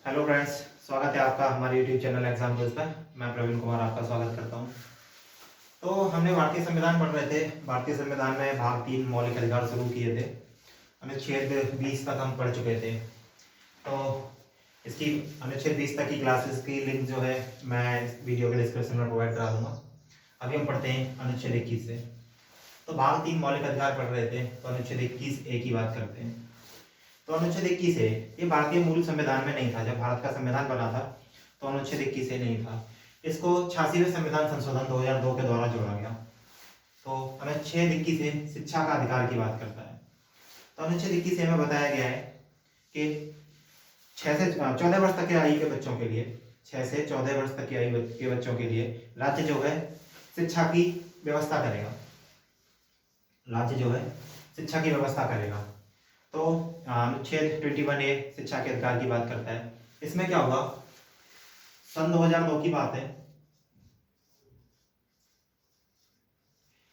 Hello friends, स्वागत है आपका हमारे यूट्यूब चैनल एग्जाम क्विज पर। मैं प्रवीण कुमार आपका स्वागत करता हूं। तो हमने भारतीय संविधान पढ़ रहे थे। भारतीय संविधान में भाग 3 मौलिक अधिकार शुरू किए थे। अनुच्छेद 20 तक हम पढ़ चुके थे। तो इसकी अनुच्छेद 20 तक की क्लासेस की लिंक जो है मैं इस वीडियो के डिस्क्रिप्शन में प्रोवाइड करा दूंगा। अभी हम पढ़ते हैं अनुच्छेद 21 से। तो भाग 3 मौलिक अधिकार पढ़ रहे थे, तो अनुच्छेद 21A की बात करते हैं। तो अनुच्छेद 21A ये भारतीय मूल संविधान में नहीं था। जब भारत का संविधान बना था तो अनुच्छेद 21A नहीं था। इसको 86वें संविधान संशोधन 2002 के द्वारा जोड़ा गया। तो अनुच्छेद 21A शिक्षा का अधिकार की बात करता है। तो अनुच्छेद 21A में बताया गया है कि 6 से 14 वर्ष तक की आयु के बच्चों के लिए 6 से 14 वर्ष तक की आयु के बच्चों के लिए राज्य जो है शिक्षा की व्यवस्था करेगा। राज्य जो है शिक्षा की व्यवस्था करेगा। तो अनुच्छेद 21A शिक्षा के अधिकार की बात करता है। इसमें क्या हुआ, सन 2002 की बात है।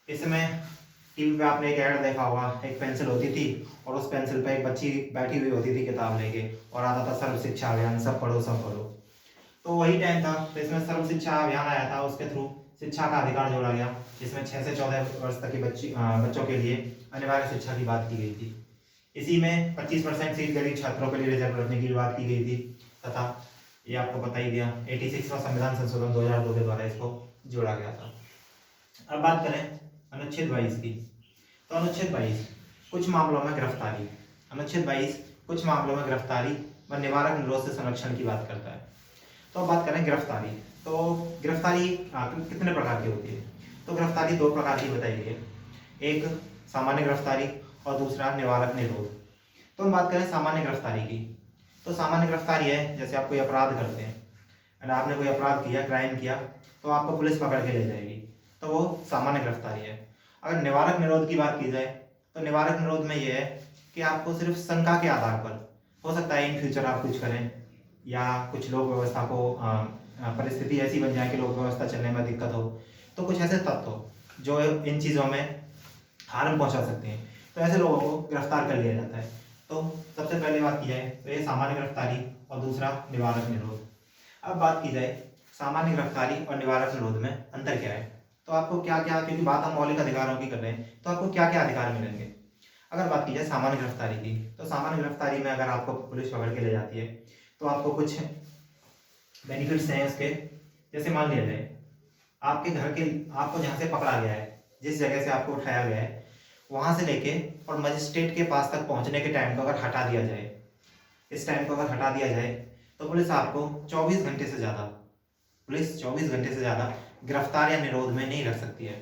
इस समय टीवी पे आपने एक ऐड देखा होगा, एक पेंसिल होती थी और उस पेंसिल पे एक बच्ची बैठी हुई होती थी किताब लेके, और आता था सर्व शिक्षा अभियान, सब पढ़ो सब पढ़ो। तो वही टाइम था, तो इसमें सर्व शिक्षा अभियान आया था, उसके थ्रू शिक्षा का अधिकार जोड़ा गया, जिसमें 6 से 14 वर्ष तक की बच्चों के लिए अनिवार्य शिक्षा की बात की गई थी। इसी में 25% सीट गरीब छात्रों के लिए रिजर्व रखने की बात की गई थी, तथा ये आपको पता ही दिया 86वां संविधान संशोधन 2002 के द्वारा इसको जोड़ा गया था। अब बात करें अनुच्छेद 22 की। तो अनुच्छेद 22 कुछ मामलों में गिरफ्तारी, अनुच्छेद 22 कुछ मामलों में गिरफ्तारी व निवारक निरोध से संरक्षण की बात करता है। तो अब बात करें गिरफ्तारी। तो गिरफ्तारी कितने प्रकार की होती है? तो गिरफ्तारी 2 प्रकार की बताई गई है, एक सामान्य गिरफ्तारी और दूसरा निवारक निरोध। तो हम बात करें सामान्य गिरफ्तारी की। तो सामान्य गिरफ्तारी है, जैसे आप कोई अपराध करते हैं, अगर आपने कोई अपराध किया, क्राइम किया, तो आपको पुलिस पकड़ के ले जाएगी, तो वो सामान्य गिरफ्तारी है। अगर निवारक निरोध की बात की जाए तो निवारक निरोध में यह है कि आपको सिर्फ शंका के आधार पर, हो सकता है इन फ्यूचर आप कुछ करें या कुछ लोक व्यवस्था को परिस्थिति ऐसी बन जाए कि लोक व्यवस्था चलने में दिक्कत हो, तो कुछ ऐसे तत्व हो जो इन चीज़ों में हार्म पहुंचा सकते हैं, तो ऐसे लोगों को गिरफ्तार कर लिया जाता है। तो सबसे पहले बात की जाए तो ये सामान्य गिरफ्तारी और दूसरा निवारक निरोध। अब बात की जाए सामान्य गिरफ्तारी और निवारक निरोध में अंतर क्या है, तो आपको क्या क्या, क्योंकि बात हम मौलिक अधिकारों की कर रहे हैं, तो आपको क्या क्या अधिकार मिलेंगे। अगर बात की जाए सामान्य गिरफ्तारी की, तो सामान्य गिरफ्तारी में अगर आपको पुलिस पकड़ के ले जाती है तो आपको कुछ बेनिफिट्स हैं उसके। जैसे मान लिया जाए आपके घर के, आपको जहाँ से पकड़ा गया है, जिस जगह से आपको उठाया गया है, वहां से लेके और मजिस्ट्रेट के पास तक पहुंचने के टाइम को अगर हटा दिया जाए, इस टाइम को अगर हटा दिया जाए, तो पुलिस आपको 24 घंटे से ज़्यादा, पुलिस 24 घंटे से ज़्यादा गिरफ्तार या निरोध में नहीं रख सकती है,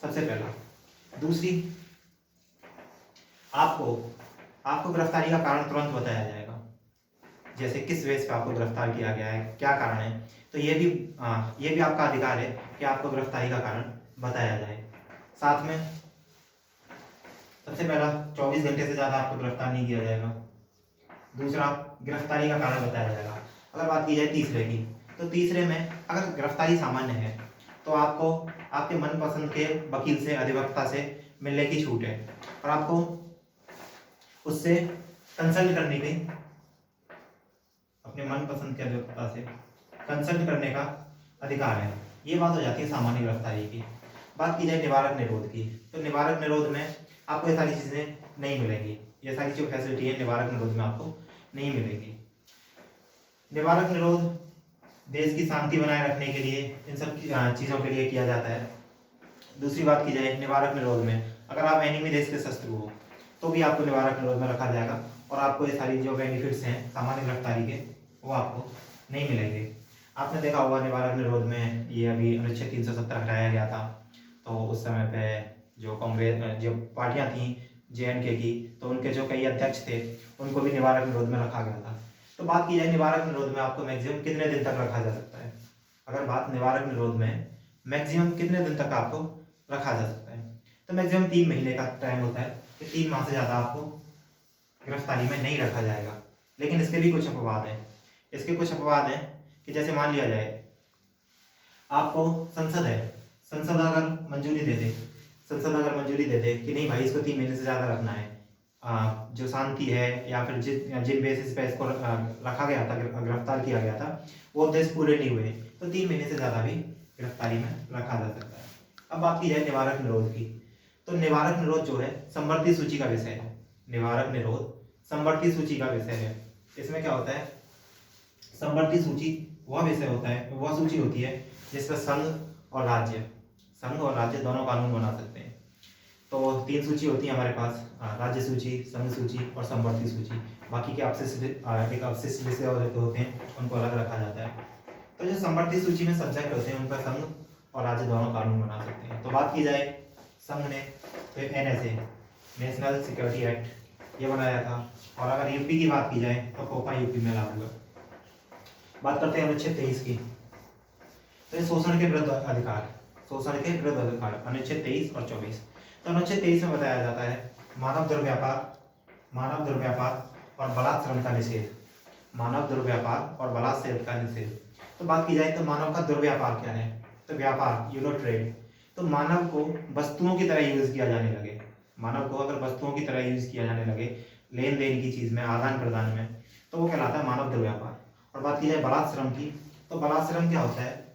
सबसे पहला। दूसरी, आपको आपको गिरफ्तारी का कारण तुरंत बताया जाएगा, जैसे किस बेस पे आपको गिरफ्तार किया गया है, क्या कारण है। तो ये भी आपका अधिकार है कि आपको गिरफ्तारी का कारण बताया जाए। साथ में सबसे पहला, 24 घंटे से ज़्यादा आपको गिरफ्तार नहीं किया जाएगा। दूसरा, गिरफ्तारी का कारण बताया जाएगा। अगर बात की जाए तीसरे की, तो तीसरे में अगर गिरफ्तारी सामान्य है तो आपको आपके मनपसंद के वकील से, अधिवक्ता से मिलने की छूट है, और आपको उससे कंसल्ट करने की, अपने मनपसंद के अधिवक्ता से कंसल्ट करने का अधिकार है। ये बात हो जाती है सामान्य गिरफ्तारी की। बात की जाए निवारक निरोध की, तो निवारक निरोध में आपको ये सारी चीज़ें नहीं मिलेंगी, ये सारी जो फैसिलिटी है निवारक निरोध में आपको नहीं मिलेगी। निवारक निरोध देश की शांति बनाए रखने के लिए, इन सब चीज़ों के लिए किया जाता है। दूसरी बात की जाए निवारक निरोध में, अगर आप एनिमी देश के शत्रु हो तो भी आपको निवारक निरोध में रखा जाएगा, और आपको ये सारी जो बेनिफिट्स हैं सामान्य गिरफ्तारी के, वो आपको नहीं मिलेंगे। आपने देखा होगा निवारक निरोध में ये अभी अनुच्छेद 370 हटाया गया था, तो उस समय पे जो कांग्रेस, जो पार्टियां थी JNK की, तो उनके जो कई अध्यक्ष थे उनको भी निवारक निरोध में रखा गया था। तो बात की जाए निवारक निरोध में आपको मैक्सिमम कितने दिन तक रखा जा सकता है, अगर बात निवारक निरोध में मैक्सिमम कितने दिन तक आपको रखा जा सकता है, तो मैक्सिमम 3 महीने का टाइम होता है कि 3 माह से ज़्यादा आपको गिरफ्तारी में नहीं रखा जाएगा। लेकिन इसके भी कुछ अपवाद हैं। इसके कुछ अपवाद हैं कि जैसे मान लिया जाए आपको संसद है, संसद अगर मंजूरी दे दे, संसद अगर मंजूरी दे दे कि नहीं भाई इसको 3 महीने से ज़्यादा रखना है, जो शांति है या फिर जिन बेसिस पे इसको रखा गया था, गिरफ्तार किया गया था, वो उद्देश्य पूरे नहीं हुए तो 3 महीने से ज़्यादा भी गिरफ्तारी में रखा जा सकता है। अब बात की जाए निवारक निरोध की, तो निवारक निरोध जो है संवर्ती सूची का विषय है। निवारक निरोध संवर्ती सूची का विषय है। इसमें क्या होता है, संवर्ती सूची वह विषय होता है, वह सूची होती है जिसमें संघ और राज्य दोनों कानून बना सकते हैं। तो 3 सूची होती है हमारे पास, राज्य सूची, संघ सूची और संवर्ती सूची। बाकी के अवशिष्ट विषय होते हैं, उनको अलग रखा जाता है। तो जो संवर्ती सूची में सब्जेक्ट होते हैं उन पर संघ और राज्य दोनों कानून बना सकते हैं। तो बात की जाए संघ ने, तो NSA नेशनल सिक्योरिटी एक्ट ये बनाया था। और अगर यूपी की बात की जाए तो पोपा यूपी में लागू है। बात करते हैं अनुच्छेद 23 की, तो ये शोषण के विरुद्ध अधिकार, अनुच्छेद 23 और 24। तो अनुच्छेद 23 में बताया जाता है मानव दुर्व्यापार और बलात्श्रम का निषेध, तो बात की जाए तो मानव का दुर्व्यापार क्या है, तो व्यापार, ट्रेड। तो मानव को वस्तुओं की तरह यूज किया जाने लगे, मानव को अगर वस्तुओं की तरह यूज किया जाने लगे लेन देन की चीज में, आदान प्रदान में, तो वो कहलाता है मानव दुर्व्यापार। और बात की जाए बलात्श्रम की, तो बलात्श्रम क्या होता है,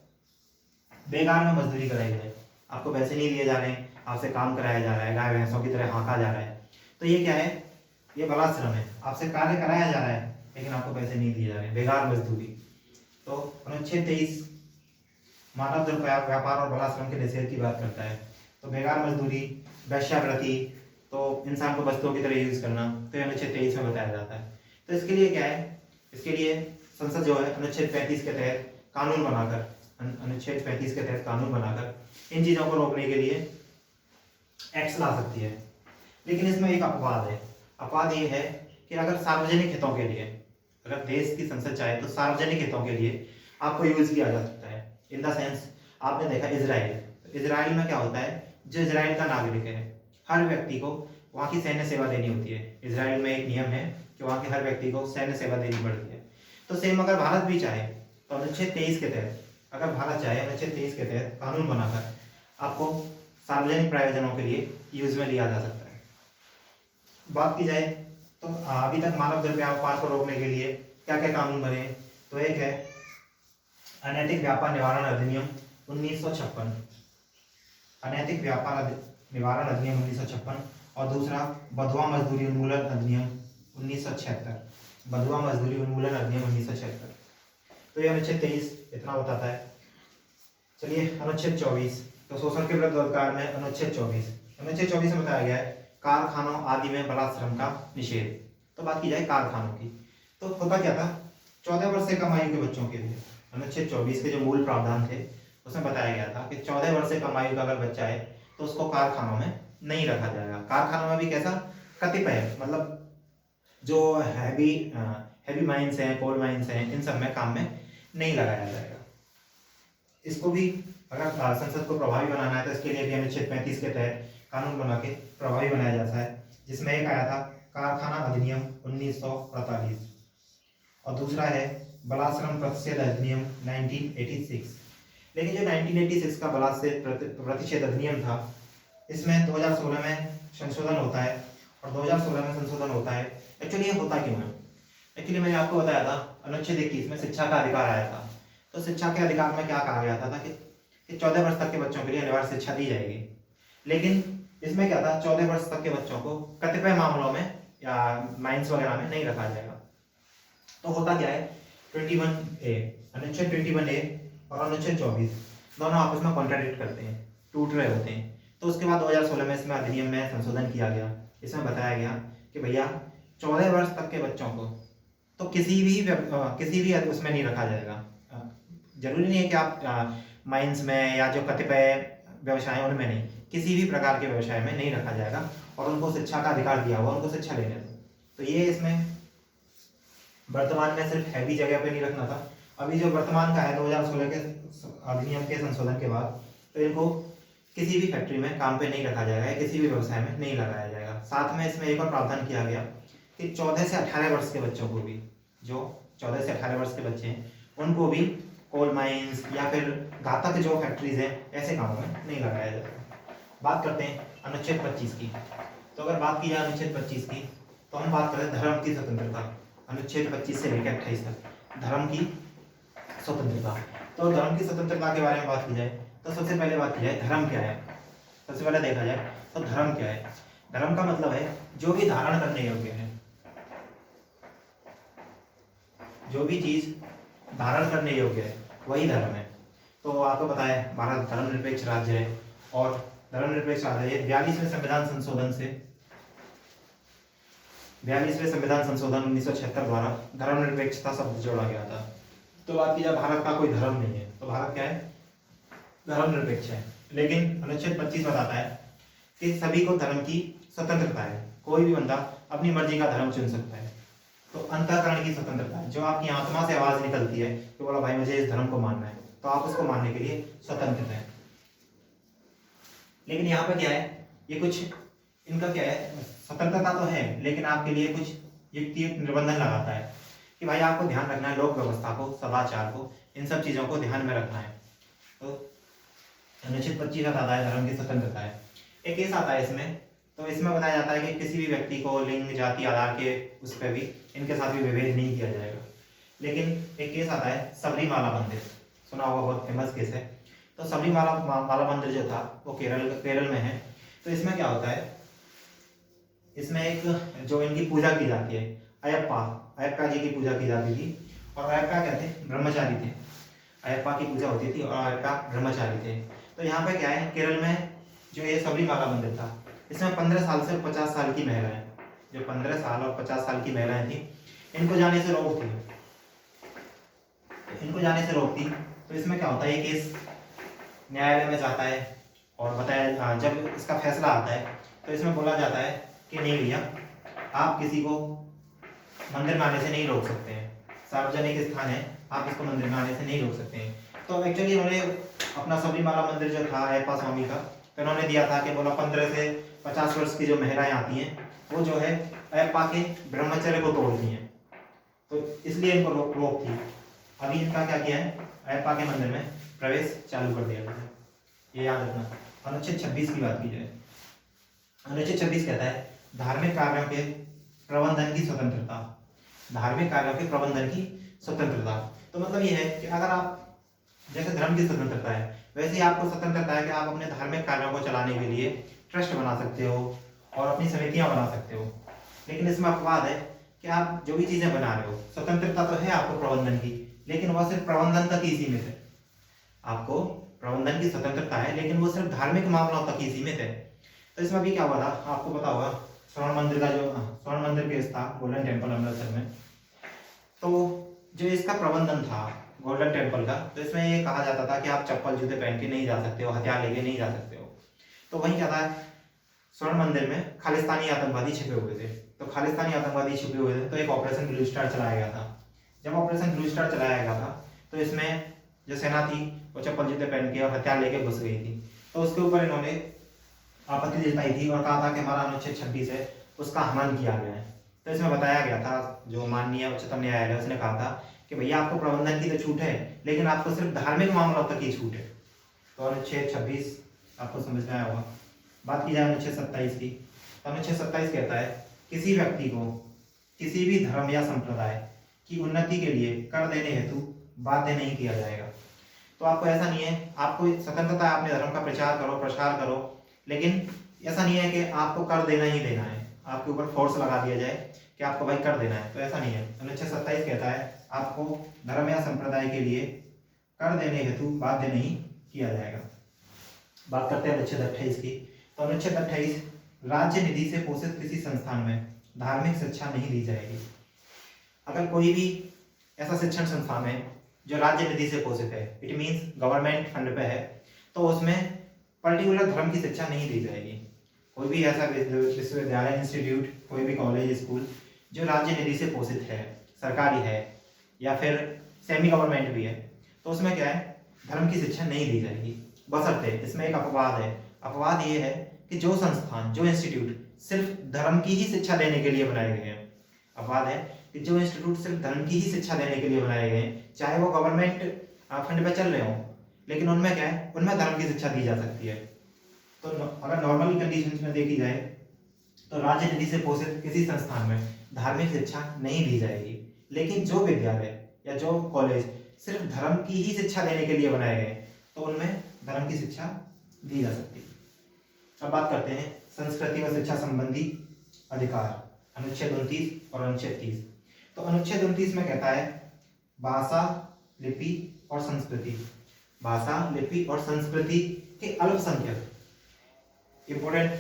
बेकार में मजदूरी कराई जाए, आपको पैसे नहीं दिए जा रहे हैं, आपसे काम कराया जा रहा है, गाय भैंसों की तरह हाँका जा रहा है, तो ये क्या है, ये बलात्श्रम है। आपसे कार्य कराया जा रहा है लेकिन आपको पैसे नहीं दिए जा रहे हैं, बेकार मजदूरी। तो अनुच्छेद 23 मानव दुर्व्यापार और बलात्श्रम के निषेध की बात करता है। तो बेकार मजदूरी, वेश्यावृत्ति, तो इंसान को वस्तुओं की तरह यूज करना, तो ये अनुच्छेद 23 में बताया जाता है। तो इसके लिए क्या है, इसके लिए संसद जो है अनुच्छेद 35 के तहत कानून बनाकर, इन चीजों को रोकने के लिए एक्ट ला सकती है। लेकिन इसमें एक अपवाद है, अपवाद ये है कि अगर सार्वजनिक हितों के लिए, अगर देश की संसद चाहे तो सार्वजनिक हितों के लिए आपको यूज किया जा सकता है। इन द सेंस आपने देखा इजराइल में क्या होता है, जो इजराइल का नागरिक है हर व्यक्ति को वहाँ की सैन्य सेवा देनी होती है। इजराइल में एक नियम है कि वहाँ के हर व्यक्ति को सैन्य सेवा देनी पड़ती है। तो सेम अगर भारत भी चाहे तो अनुच्छेद 23 के तहत, अगर भारत चाहे अनुच्छेद 23 के तहत कानून बनाकर आपको सार्वजनिक प्रयोजनों के लिए यूज में लिया जा सकता है। बात की जाए तो अभी तक मानव दुर्व्यापार को रोकने के लिए क्या क्या कानून बने, तो एक है अनैतिक व्यापार निवारण अधिनियम 1956, अनैतिक व्यापार निवारण अधिनियम 1956, और दूसरा बधुआ मजदूरी उन्मूलन अधिनियम 1976, बधुआ मजदूरी उन्मूलन अधिनियम 1976। तो ये अनुच्छेद 23 इतना बताता है। चलिए अनुच्छेद 24, तो शोषण के विरुद्ध अधिकार में अनुच्छेद 24 में बताया गया है कारखानों आदि में बलात्श्रम का निषेध। तो बात की जाए कारखानों की, तो होता क्या था, 14 वर्ष से कम आयु के बच्चों के लिए अनुच्छेद 24 के जो मूल प्रावधान थे उसमें बताया गया था कि 14 वर्ष से कम आयु का अगर बच्चा है तो उसको कारखानों में नहीं रखा जाएगा। कारखानों में भी कैसा, कतिपय मतलब जो हैवी माइंस हैं, कोल माइंस हैं, इन सब में काम में नहीं लगाया जाएगा। इसको भी अगर संसद को प्रभावी बनाना है तो इसके लिए भी अनुच्छेद 35 के तहत कानून बना के प्रभावी बनाया जाता है, जिसमें एक आया था कारखाना अधिनियम 1948 और दूसरा है बलात्श्रम प्रतिषेध अधिनियम 1986। लेकिन जो 1986 का बलात्कार प्रतिषेध अधिनियम था, इसमें 2016 में संशोधन होता है, और 2016 में संशोधन होता है। एक्चुअली ये होता क्यों है, एक्चुअली मैंने आपको बताया था अनुच्छेद 21 में शिक्षा का अधिकार आया था। तो शिक्षा के अधिकार में क्या कहा गया था कि 14 वर्ष तक के बच्चों के लिए अनिवार्य शिक्षा दी जाएगी। लेकिन इसमें क्या था, 14 वर्ष तक के बच्चों को कतिपय मामलों में या माइंस वगैरह में नहीं रखा जाएगा। तो होता क्या है, 21A, अनुच्छेद 21A और अनुच्छेद 24 दोनों आपस में कॉन्ट्राडिक्ट करते हैं, टूट रहे होते हैं। तो उसके बाद 2016 में इसमें अधिनियम में संशोधन किया गया। इसमें बताया गया कि भैया 14 वर्ष तक के बच्चों को तो किसी भी उसमें नहीं रखा जाएगा। जरूरी नहीं है कि आप माइंस में या जो कतिपय व्यवसाय हैं उनमें नहीं, किसी भी प्रकार के व्यवसाय में नहीं रखा जाएगा, और उनको शिक्षा का अधिकार दिया हुआ, उनको शिक्षा लेने दो। तो ये इसमें वर्तमान में सिर्फ हैवी जगह पे नहीं रखना था। अभी जो वर्तमान का है 2016 के अधिनियम के संशोधन के बाद, तो इनको किसी भी फैक्ट्री में काम पे नहीं रखा जाएगा, किसी भी व्यवसाय में नहीं लगाया जाएगा। साथ में इसमें एक और प्रावधान किया गया कि 14 से 18 वर्ष के बच्चों को भी, जो 14 से 18 वर्ष के बच्चे हैं उनको भी कोल माइंस या फिर घातक जो फैक्ट्रीज हैं ऐसे कामों में नहीं लगाया जाएगा। बात करते हैं अनुच्छेद 25 की। तो अगर बात की जाए अनुच्छेद 25 की, तो हम बात करें धर्म की स्वतंत्रता, अनुच्छेद 25 से लेकर 28 तक धर्म की स्वतंत्रता। तो धर्म की स्वतंत्रता के बारे में बात की जाए तो सबसे पहले बात की जाए धर्म क्या है। सबसे पहले देखा जाए तो धर्म क्या है। धर्म का मतलब है जो भी धारण करने योग्य है, जो भी चीज धारण करने योग्य है वही धर्म है। तो आपको पता है भारत धर्मनिरपेक्ष राज्य है और धर्मनिरपेक्ष राज्य 42वें संविधान संशोधन से 42वें संविधान संशोधन 1976 द्वारा धर्मनिरपेक्षता शब्द जोड़ा गया था। तो बात की जाए भारत का कोई धर्म नहीं है, तो भारत क्या है, धर्मनिरपेक्ष है। लेकिन अनुच्छेद 25 बताता है कि सभी को धर्म की स्वतंत्रता है, कोई भी बंदा अपनी मर्जी का धर्म चुन सकता है। तो अंतःकरण की स्वतंत्रता है, जो आपकी आत्मा से आवाज निकलती है कि बोला भाई मुझे इस धर्म को मानना है, तो आप उसको मानने के लिए स्वतंत्र हैं। लेकिन यहाँ पे क्या है, ये कुछ इनका क्या है, स्वतंत्रता तो है लेकिन आपके लिए कुछ युक्ति निर्बंधन लगाता है कि भाई आपको ध्यान रखना है लोक व्यवस्था को, सदाचार को, इन सब चीजों को ध्यान में रखना है। तो अनुच्छेद 25 बताता है धर्म की स्वतंत्रता है। एक केस आता है इसमें, तो इसमें बताया जाता है कि किसी भी व्यक्ति को लिंग जाति आधार के उस पर भी इनके साथ भी विभेद नहीं किया जाएगा। लेकिन एक केस आता है सबरीमाला मंदिर, सुना होगा, बहुत फेमस केस है। तो सबरीमाला माला मंदिर जो था वो केरल में है। तो इसमें क्या होता है, इसमें एक जो इनकी पूजा की जाती है अयप्पा जी की पूजा की जाती थी। और अयप्पा क्या थे, ब्रह्मचारी थे। अयप्पा की पूजा होती थी और अयप्पा ब्रह्मचारी थे। तो यहाँ पे क्या है, केरल में जो ये सबरीमाला मंदिर था, इसमें 15 साल से 50 साल की महिलाएं, जो 15 साल और 50 साल की महिलाएं थी, इनको जाने से रोक थी। तो इसमें क्या होता है, ये केस न्यायालय में जाता है और बताया, जब इसका फैसला आता है तो इसमें बोला जाता है कि नहीं भैया, आप किसी को मंदिर में आने से नहीं रोक सकते हैं, सार्वजनिक स्थान है, आप इसको मंदिर में आने से नहीं रोक सकते हैं। तो एक्चुअली उन्होंने अपना सबरीमाला मंदिर जो था अयप्पा स्वामी का, तो उन्होंने दिया था कि बोला 15 से 50 वर्ष की जो महिलाएं आती हैं वो जो है अयप्पा के ब्रह्मचर्य को तोड़ती हैं, तो इसलिए इनको रोक थी। अभी इनका क्या किया है, अयप्पा के मंदिर में प्रवेश चालू कर दिया गया है, ये याद रखना। अनुच्छेद 26 की बात की जाए, अनुच्छेद 26 कहता है धार्मिक कार्यों के प्रबंधन की स्वतंत्रता। धार्मिक कार्यों के प्रबंधन की स्वतंत्रता, तो मतलब ये है कि अगर आप, जैसे धर्म की स्वतंत्रता है वैसे ही आपको स्वतंत्रता है कि आप अपने धार्मिक कार्यों को चलाने के लिए ट्रस्ट बना सकते हो और अपनी समितियां बना सकते हो। लेकिन इसमें अपवाद है कि आप जो भी चीजें बना रहे हो, स्वतंत्रता तो है आपको प्रबंधन की, लेकिन वह सिर्फ प्रबंधन तक ही सीमित है। आपको प्रबंधन की स्वतंत्रता है लेकिन वो सिर्फ धार्मिक मामलों तक ही सीमित है। तो इसमें भी क्या हुआ था, आपको पता होगा, स्वर्ण मंदिर का जो स्वर्ण मंदिर केस था गोल्डन टेम्पल अमृतसर में, तो जो इसका प्रबंधन था गोल्डन टेम्पल का, तो इसमें ये कहा जाता था कि आप चप्पल जूते पहन के नहीं जा सकते हो, हथियार लेके नहीं जा सकते हो। तो वहीं क्या था, स्वर्ण मंदिर में खालिस्तानी आतंकवादी छिपे हुए थे। तो खालिस्तानी आतंकवादी छिपे हुए थे तो एक ऑपरेशन ब्लू स्टार चलाया गया था। जब ऑपरेशन ब्लू स्टार चलाया गया था तो इसमें जो सेना थी वो चप्पल जूते पहन के और हथियार लेके घुस गई थी। तो उसके ऊपर इन्होंने आपत्ति जताई थी और कहा था कि हमारा अनुच्छेद 26 है उसका हनन किया गया है। तो इसमें बताया गया था, जो माननीय उच्चतम न्यायालय उसने कहा था कि भैया आपको प्रबंधन की तो छूट है लेकिन आपको सिर्फ धार्मिक मामलों तक ही छूट है। तो अनुच्छेद 26 आपको समझ में आया होगा। बात की जाए अनुच्छेद 27 की, तो अनुच्छेद 27 कहता है किसी व्यक्ति को किसी भी धर्म या संप्रदाय की उन्नति के लिए कर देने हेतु बाध्य नहीं किया जाएगा। तो आपको ऐसा नहीं है, आपको स्वतंत्रता है अपने धर्म का प्रचार करो प्रसार करो, लेकिन ऐसा नहीं है कि आपको कर देना ही देना है, आपके ऊपर फोर्स लगा दिया जाए कि आपको भाई कर देना है, तो ऐसा नहीं है। अनुच्छेद 27 कहता है आपको धर्म या संप्रदाय के लिए कर देने हेतु बाध्य नहीं किया जाएगा। बात करते हैं अनुच्छेद 28 की, तो अनुच्छेद 28 राज्य निधि से पोषित किसी संस्थान में धार्मिक शिक्षा नहीं दी जाएगी। अगर कोई भी ऐसा शिक्षण संस्थान है जो राज्य निधि से पोषित है, इट मीन्स गवर्नमेंट फंड पे है, तो उसमें पर्टिकुलर धर्म की शिक्षा नहीं दी जाएगी। कोई भी ऐसा विश्वविद्यालय इंस्टीट्यूट, कोई भी कॉलेज स्कूल जो राज्य निधि से पोषित है, सरकारी है या फिर सेमी गवर्नमेंट भी है, तो उसमें क्या है, धर्म की शिक्षा नहीं दी जाएगी। बशर्ते, इसमें एक अपवाद है, अपवाद ये है कि जो संस्थान, जो इंस्टीट्यूट सिर्फ धर्म की ही शिक्षा देने के लिए बनाए गए हैं, अपवाद है कि जो इंस्टीट्यूट सिर्फ धर्म की ही शिक्षा देने के लिए बनाए गए हैं, चाहे वो गवर्नमेंट फंड पे चल रहे हो, लेकिन उनमें क्या है, उनमें धर्म की शिक्षा दी जा सकती है। तो अगर नॉर्मली कंडीशंस में देखी जाए तो राजनीति से पोषित किसी संस्थान में धार्मिक शिक्षा नहीं दी जाएगी, लेकिन जो विद्यालय या जो कॉलेज सिर्फ धर्म की ही शिक्षा देने के लिए बनाए गए तो उनमें धर्म की शिक्षा दी जा सकती है। अब बात करते हैं संस्कृति व शिक्षा संबंधी अधिकार, अनुच्छेद 29 और अनुच्छेद 30। तो अनुच्छेद 29 में कहता है भाषा, लिपि और संस्कृति। भाषा, लिपि और संस्कृति के अल्पसंख्यक, इंपोर्टेंट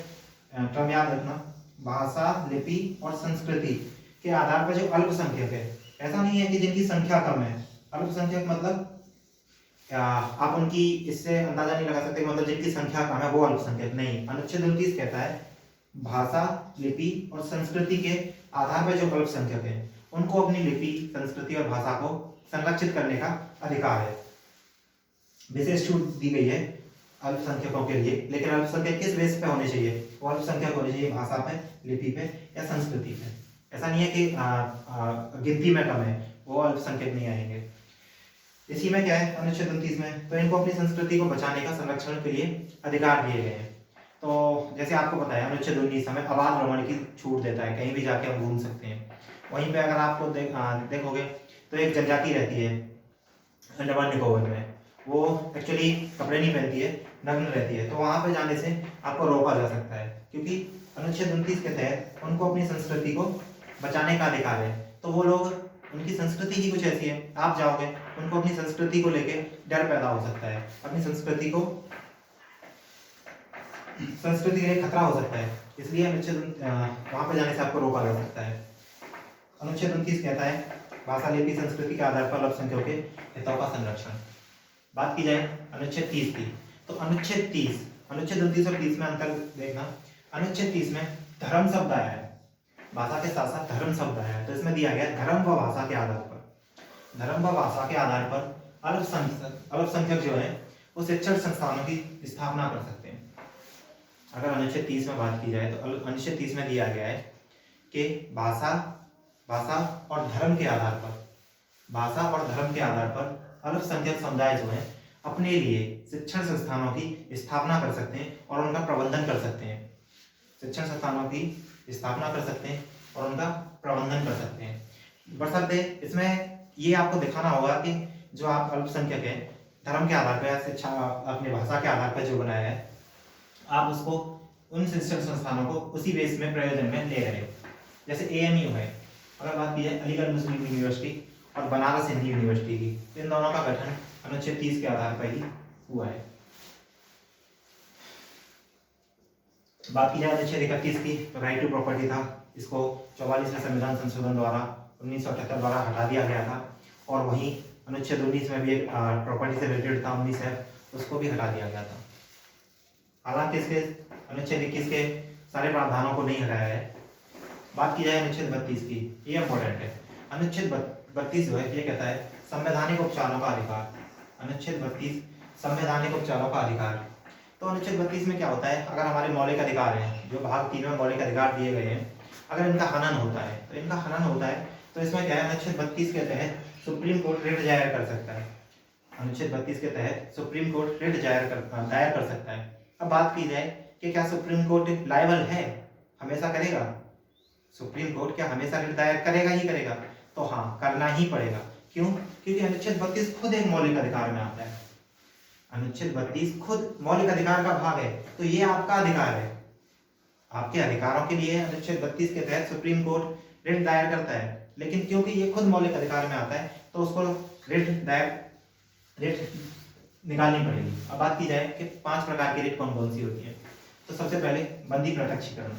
टर्म याद रखना, भाषा, लिपि और संस्कृति के आधार पर जो अल्पसंख्यक है, ऐसा नहीं है कि जिनकी संख्या कम है। अल्पसंख्यक मतलब आप उनकी इससे अंदाजा नहीं लगा सकते, मतलब जिनकी संख्या कम है वो अल्पसंख्यक नहीं। अनुच्छेद 29 कहता है भाषा, लिपि और संस्कृति के आधार पर जो अल्पसंख्यक है उनको अपनी लिपि, संस्कृति और भाषा को संरक्षित करने का अधिकार है। विशेष छूट दी गई है अल्पसंख्यकों के लिए, लेकिन अल्पसंख्यक किस बेस पे होने चाहिए? वो अल्पसंख्यक होने चाहिए भाषा पे, लिपि पे या संस्कृति पे। ऐसा नहीं है कि गिनती में कम है वो अल्पसंख्यक नहीं आएंगे। इसी में क्या है अनुच्छेद 29 में, तो इनको अपनी संस्कृति को बचाने का, संरक्षण के लिए अधिकार दिए गए हैं। तो जैसे आपको पता है अनुच्छेद 19 हमें अबाध भ्रमण की छूट देता है, कहीं भी जाके हम घूम सकते हैं। वहीं पे अगर आपको देखोगे तो एक जनजाति रहती है अंडमान निकोबार में, वो एक्चुअली कपड़े नहीं पहनती है, नग्न रहती है, तो वहां पे जाने से आपको रोका जा सकता है, क्योंकि अनुच्छेद 29 के तहत उनको अपनी संस्कृति को बचाने का अधिकार है। तो वो लोग, उनकी संस्कृति ही कुछ ऐसी है, आप जाओगे उनको अपनी संस्कृति को लेके डर पैदा हो सकता है, अपनी संस्कृति के लिए खतरा हो सकता है, इसलिए अनुच्छेद वहां पे जाने से आपको रोका जा सकता है। अनुच्छेद 29 कहता है भाषा, लिपि, संस्कृति के आधार पर अल्पसंख्यकों के हितों का संरक्षण। बात की जाए अनुच्छेद 30 की, तो अनुच्छेद 29 और 30 में अंतर देखना। अनुच्छेद 30 में धर्म शब्द आया है, भाषा के साथ साथ धर्म शब्द आया है, तो इसमें दिया गया धर्म व भाषा के आधार पर, धर्म व भाषा के आधार पर अल्पसंख्यक जो है वो शिक्षण संस्थानों की स्थापना कर सकते हैं। अगर अनुच्छेद 30 में बात की जाए तो अनुच्छेद 30 में दिया गया है कि भाषा और धर्म के आधार पर अल्पसंख्यक समुदाय जो है अपने लिए शिक्षण संस्थानों की स्थापना कर सकते हैं और उनका प्रबंधन कर सकते हैं। शिक्षण संस्थानों की स्थापना कर सकते हैं और उनका प्रबंधन कर सकते हैं। बशर्ते इसमें ये आपको दिखाना होगा कि जो आप अल्पसंख्यक है धर्म के आधार पर, शिक्षा अपनी भाषा के आधार पर जो बनाया है, आप उसको उन शिक्षण संस्थानों को उसी बेस में प्रयोजन में ले रहे हो। जैसे AMU है, अगर बात की जाए अलीगढ़ मुस्लिम यूनिवर्सिटी और बनारस हिंदू यूनिवर्सिटी की, इन दोनों का गठन अनुच्छेद 30 के आधार पर ही हुआ है। बात की जाए अनुच्छेद 31 की, तो राइट टू प्रॉपर्टी था, इसको 44वें संविधान संशोधन द्वारा 1978 द्वारा हटा दिया गया था। और वहीं अनुच्छेद 19 में भी एक प्रॉपर्टी से रिलेटेड था 19 उसको भी हटा दिया गया था। हालांकि इसके अनुच्छेद 21 के सारे प्रावधानों को नहीं हटाया है। बात की जाए अनुच्छेद 32 की, ये इंपॉर्टेंट है। अनुच्छेद 32 जो है ये कहता है संवैधानिक उपचारों का अधिकार। अनुच्छेद 32 संवैधानिक उपचारों का अधिकार। तो अनुच्छेद 32 में क्या होता है, अगर हमारे मौलिक अधिकार हैं, जो भाग 3 में मौलिक अधिकार दिए गए हैं, अगर इनका हनन होता है तो इसमें क्या है, अनुच्छेद 32 के तहत सुप्रीम कोर्ट रिट दायर कर सकता है। अनुच्छेद 32 के तहत सुप्रीम कोर्ट रिट दायर कर सकता है। अब बात की जाए कि क्या सुप्रीम कोर्ट लायबल है, हमेशा करेगा? सुप्रीम कोर्ट क्या हमेशा रिट दायर करेगा ही करेगा? तो हाँ, करना ही पड़ेगा। क्यों? क्योंकि अनुच्छेद 32 खुद एक मौलिक अधिकार में आता है। अनुच्छेद 32 खुद मौलिक अधिकार का भाग है, तो ये आपका अधिकार है, आपके अधिकारों के लिए अनुच्छेद 32 के तहत सुप्रीम कोर्ट रिट दायर करता है। लेकिन क्योंकि ये खुद मौलिक अधिकार में आता है तो उसको रिट निकालनी पड़ेगी। अब बात की जाए कि 5 प्रकार की रिट कौन कौन सी होती है, तो सबसे पहले बंदी प्रत्यक्षीकरण।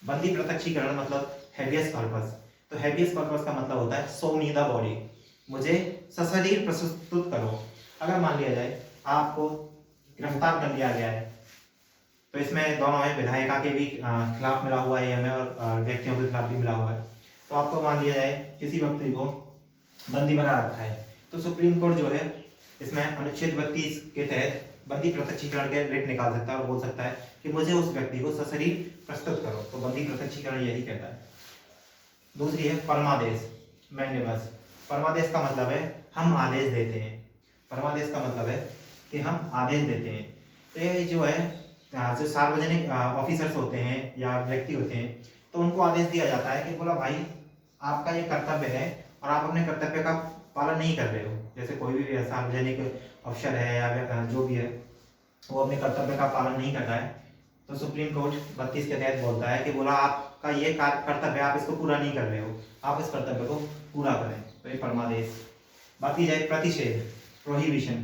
बंदी प्रत्यक्षीकरण मतलब हैबियस कॉर्पस। तो हैबियस कॉर्पस का मतलब होता है शो मी द बॉडी, मुझे सशरीर प्रस्तुत करो। अगर मान लिया जाए आपको गिरफ्तार कर लिया गया है, तो इसमें दोनों है, विधायिका के भी खिलाफ मिला हुआ है हमें और व्यक्तियों के खिलाफ भी मिला हुआ है। तो आपको मान लिया जाए किसी व्यक्ति को बंदी बना रखा है, तो सुप्रीम कोर्ट जो है इसमें अनुच्छेद 32 के तहत बंदी प्रत्यक्षीकरण के रिट निकाल सकता है और बोल सकता है कि मुझे उस व्यक्ति को सशरीर प्रस्तुत करो। तो बंदी प्रत्यक्षीकरण यही कहता है। दूसरी है परमादेश, मैंडेबस। परमादेश का मतलब है हम आदेश देते हैं। परमादेश का मतलब है कि हम आदेश देते हैं। तो ये जो है जो सार्वजनिक ऑफिसर्स होते हैं या व्यक्ति होते हैं, तो उनको आदेश दिया जाता है कि बोला भाई आपका ये कर्तव्य है और आप अपने कर्तव्य का पालन नहीं कर रहे हो। जैसे कोई भी सार्वजनिक अफसर है या जो भी है वो अपने कर्तव्य का पालन नहीं करता है, तो सुप्रीम कोर्ट 32 के तहत बोलता है कि बोला आपका ये कर्तव्य आप इसको पूरा नहीं कर रहे हो, आप इस कर्तव्य को पूरा करें। तो ये परमादेश। बात की जाए प्रतिषेध, प्रोहिबिशन,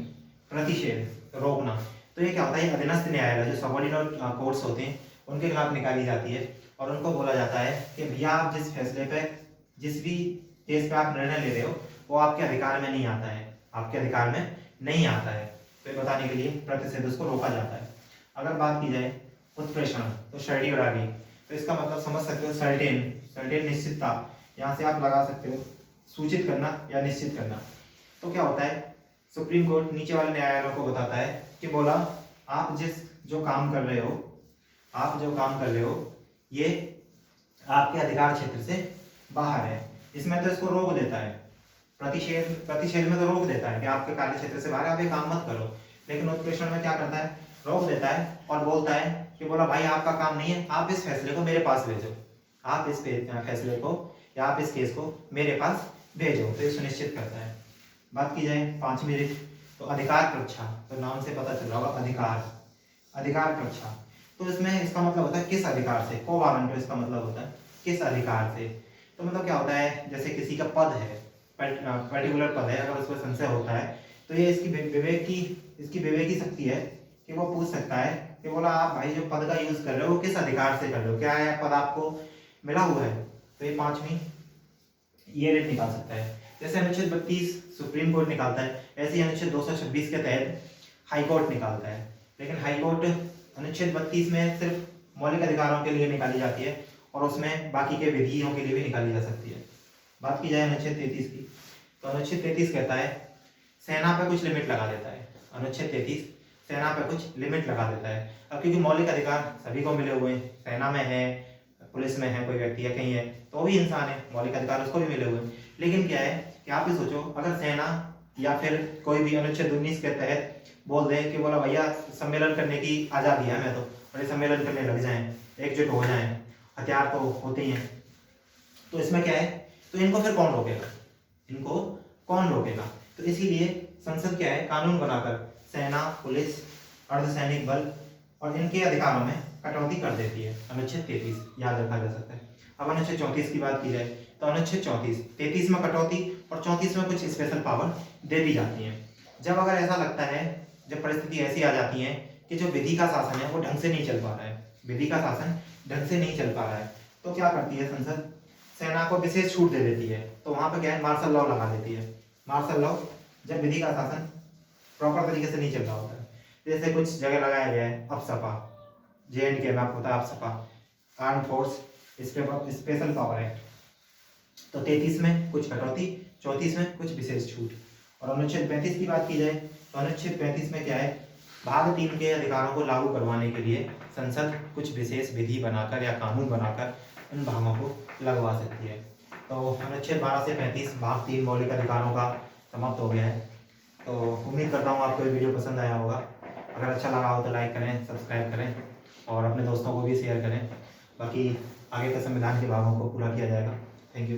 प्रतिषेध रोकना, तो ये क्या होता है, अधीनस्थ न्यायालय जो सबऑर्डिनेट कोर्ट्स होते हैं उनके खिलाफ निकाली जाती है और उनको बोला जाता है कि भैया आप जिस फैसले पे, जिस भी केस पे आप निर्णय ले रहे हो वो आपके अधिकार में नहीं आता है, आपके अधिकार में नहीं आता है। तो ये बताने के लिए प्रतिषेध उसको रोका जाता है। अगर बात की जाए उत्प्रेषण, तो सर्टिग्राफी, तो इसका मतलब समझ सकते हो सर्टेन, सर्टेन निश्चितता, यहाँ से आप लगा सकते हो सूचित करना या निश्चित करना। तो क्या होता है, सुप्रीम कोर्ट नीचे वाले न्यायालयों को बताता है कि बोला आप जो काम कर रहे हो, आप जो काम कर रहे हो ये आपके अधिकार क्षेत्र से बाहर है। इसमें तो इसको रोक देता है, प्रतिषेध में तो रोक देता है कि आपके कार्य क्षेत्र से बाहर आप ये काम मत करो, लेकिन उत्प्रेषण में क्या करता है, रोक देता है और बोलता है कि बोला भाई आपका काम नहीं है, आप इस फैसले को मेरे पास भेजो, आप इस फैसले को या आप इस केस को मेरे पास भेजो। तो ये सुनिश्चित करता है। बात की जाए 5वीं रिट, तो अधिकार प्रक्षा, तो नाम से पता चल रहा होगा अधिकार, अधिकार प्रक्षा, तो इसमें इसका मतलब होता है किस अधिकार से, को वारंटो इसका मतलब होता है किस अधिकार से। तो मतलब क्या होता है, जैसे किसी का पद है, पर्टिकुलर पद है, अगर उस पर संशय होता है तो ये इसकी विवेक की शक्ति है कि वो पूछ सकता है कि बोला आप भाई जो पद का यूज कर रहे हो वो किस अधिकार से कर रहे हो, क्या है पद आपको मिला हुआ है। तो ये 5वीं ये रेट निकाल सकता है। जैसे अनुच्छेद 32 सुप्रीम कोर्ट निकालता है, ऐसे ही अनुच्छेद 226 के तहत हाई कोर्ट निकालता है। लेकिन हाई कोर्ट अनुच्छेद 32 में सिर्फ मौलिक अधिकारों के लिए निकाली जाती है और उसमें बाकी के विधियों के लिए भी निकाली जा सकती है। बात की जाए अनुच्छेद 33 की, तो अनुच्छेद 33 कहता है सेना पे कुछ लिमिट लगा देता है। अनुच्छेद 33 सेना पे कुछ लिमिट लगा देता है। अब क्योंकि मौलिक अधिकार सभी को मिले हुए हैं, सेना में है, पुलिस में है कोई व्यक्ति या कहीं है तो भी इंसान है, मौलिक अधिकार उसको भी मिले हुए हैं। लेकिन क्या है कि आप ही सोचो, अगर सेना या फिर कोई भी अनुच्छेद 19 के तहत बोल दे कि बोला भैया सम्मेलन करने की आज़ादी है हमें तो, और ये सम्मेलन करने लग जाएं, एकजुट हो जाएं, हथियार तो होते ही हैं, तो इसमें क्या है, तो इनको फिर कौन रोकेगा, इनको कौन रोकेगा। तो इसीलिए संसद क्या है, कानून बनाकर सेना, पुलिस, अर्धसैनिक बल और इनके अधिकारों में कटौती कर देती है। अनुच्छेद 33 याद रखा जा सकता है। अब अनुच्छेद 34 की बात की जाए तो अनुच्छेद 34, 33 में कटौती और 34 में कुछ स्पेशल पावर दे दी जाती है। जब अगर ऐसा लगता है, जब परिस्थिति ऐसी आ जाती है कि जो विधि का शासन है वो ढंग से नहीं चल पा रहा है, विधि का शासन ढंग से नहीं चल पा रहा है, तो क्या करती है संसद, सेना को विशेष छूट दे देती है। तो वहां पर क्या है, मार्शल लॉ लगा देती है। मार्शल लॉ जब विधि का शासन प्रॉपर तरीके से नहीं चल रहा होता है, जैसे कुछ जगह लगाया गया है अफसपा, JNK में आपको पता है AFSPA, arm force special power act, तो 33 में कुछ कटौती, 34 में कुछ विशेष छूट। और अनुच्छेद 35 की बात की जाए तो अनुच्छेद 35 में क्या है, भाग 3 के अधिकारों को लागू करवाने के लिए संसद कुछ विशेष विधि बनाकर या कानून बनाकर उन भागों को लगवा सकती है। तो अनुच्छेद 12 से 35 भाग 3 मौलिक अधिकारों का समाप्त हो गया है। तो उम्मीद करता हूँ आपको ये वीडियो पसंद आया होगा। अगर अच्छा लगा हो तो लाइक करें, सब्सक्राइब करें और अपने दोस्तों को भी शेयर करें। बाकी आगे के संविधान के भागों को पूरा किया जाएगा। Thank you.